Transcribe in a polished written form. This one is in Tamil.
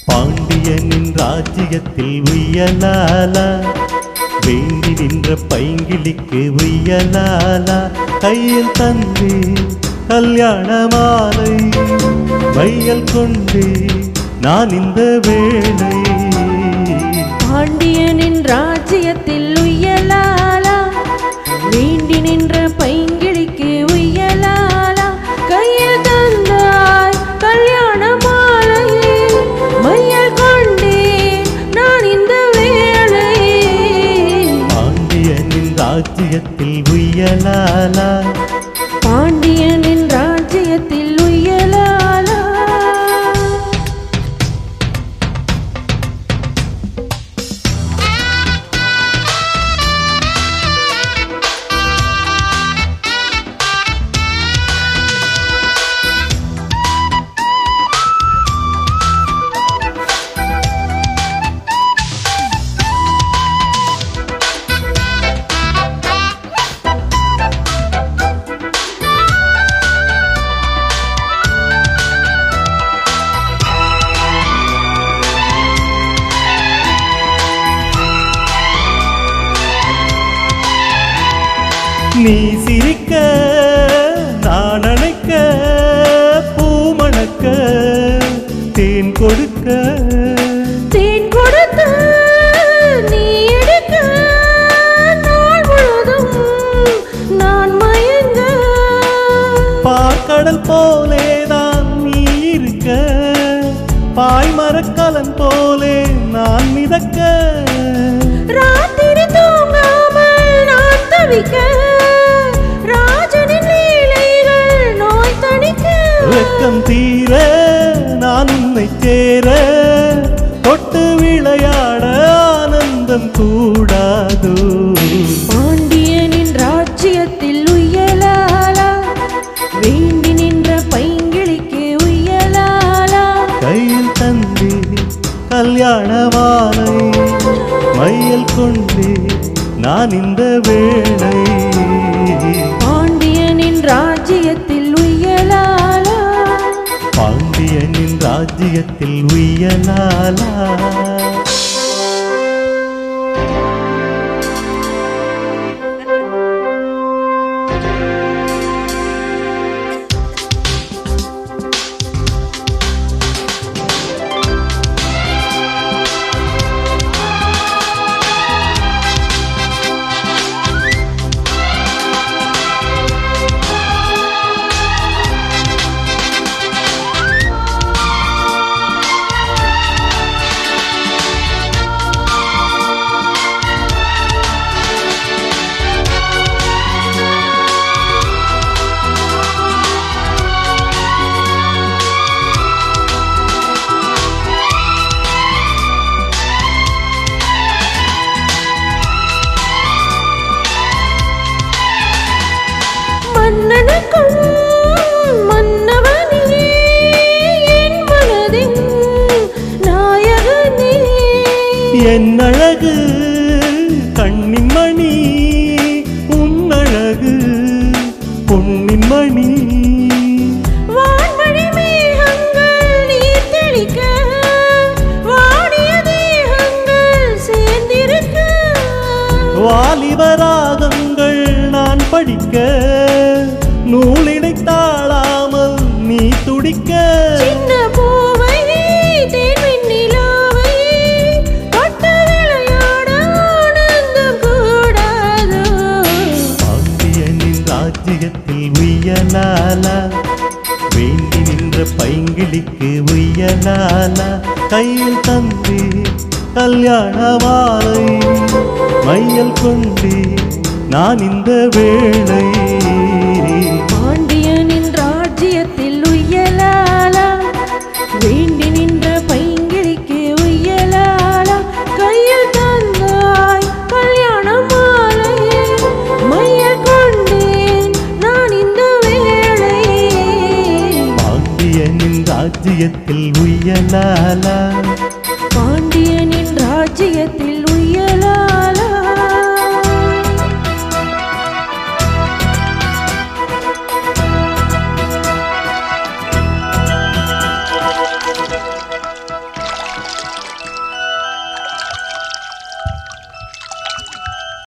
பாண்டியனின் ராஜ்யத்தில் உய்யலாலா, வேண்டி நின்ற பைங்கிளிக்கு உய்யலாலா. கையில் தந்தே கல்யாண மாலை, மையல் கொண்டே நான் இந்த வேளை. பாண்டியனின் ராஜ்யத்தில் உய்யலாலா, வேண்டி நின்ற பைங்கிளிக்கு உய்யலாலா. கையில் தந்தாய் கல்யாண மாலை, மையல் கொண்டே நான் இந்த வேளை. பாண்டியனின் ராஜ்யத்தில் உய்யலாலா, பாண்டியனின் ராஜ்யத்தில் உய்யலாலா. நீ சிரிக்க நான் அணைக்க, பூமணக்க தேன் கொடுக்க. தேன் கொடுத்து நீ எடுக்க, நாள் முழுதும் நான் மயங்க. பார்க்கடல் போலேதான் நீ இருக்க, பாய்மரக்கலன் போலே நான் மிதக்க. ராத்திரி தூங்காமல் நான் தவிக்க, ராஜனின் லீலைகள் நோய் தணிக்க. வெட்கம் தீர நான் உன்னை சேர, தொட்டு விளையாட ஆனந்தம் கூடாதோ. பாண்டியனின் ராஜ்யத்தில் உய்யலாலா, வேண்டி நின்ற பைங்கிளிக்கு உய்யலாலா. கையில் தந்தே கல்யாண மாலை, மையல் கொண்டே நான் இந்த வேளை. பாண்டியனின் ராஜ்யத்தில் உய்யலாலா, பாண்டியனின் ராஜ்யத்தில் உய்யலாலா. மன்னனுக்கும் மன்னவனே, என் மனதின் நாயகனே. என் அழகு கண்ணின்மணி, உன் அழகு பொன்னின்மணி. வான்மழை மேகங்கள் நீர் தெளிக்க, வாடிய தேகங்கள் சேர்ந்திருக்க. வாலிபராகங்கள் நான் படிக்க, நூலினை தாழாமல் நீ துடிக்க. சின்ன பூவை தேன் நிலாவை தொட்டு விளையாட ஆனந்தம் கூடாதோ. பாண்டியனின் ராஜ்யத்தில் உய்யலாலா, வேண்டி நின்ற பைங்கிளிக்கு உய்யலாலா. கையில் தந்தே கல்யாண மாலை, மையல் கொண்டே நான் இந்த வேளை. பாண்டியனின் ராஜ்யத்தில் உய்யலாலா, வேண்டி நின்ற பைங்கிளிக்கு உய்யலாலா. கையில் தந்தாய் கல்யாண மாலை, ராஜ்யத்தில் உய்யலாலா பாண்டியனின் ராஜ்யத்தில் உய்யலாலா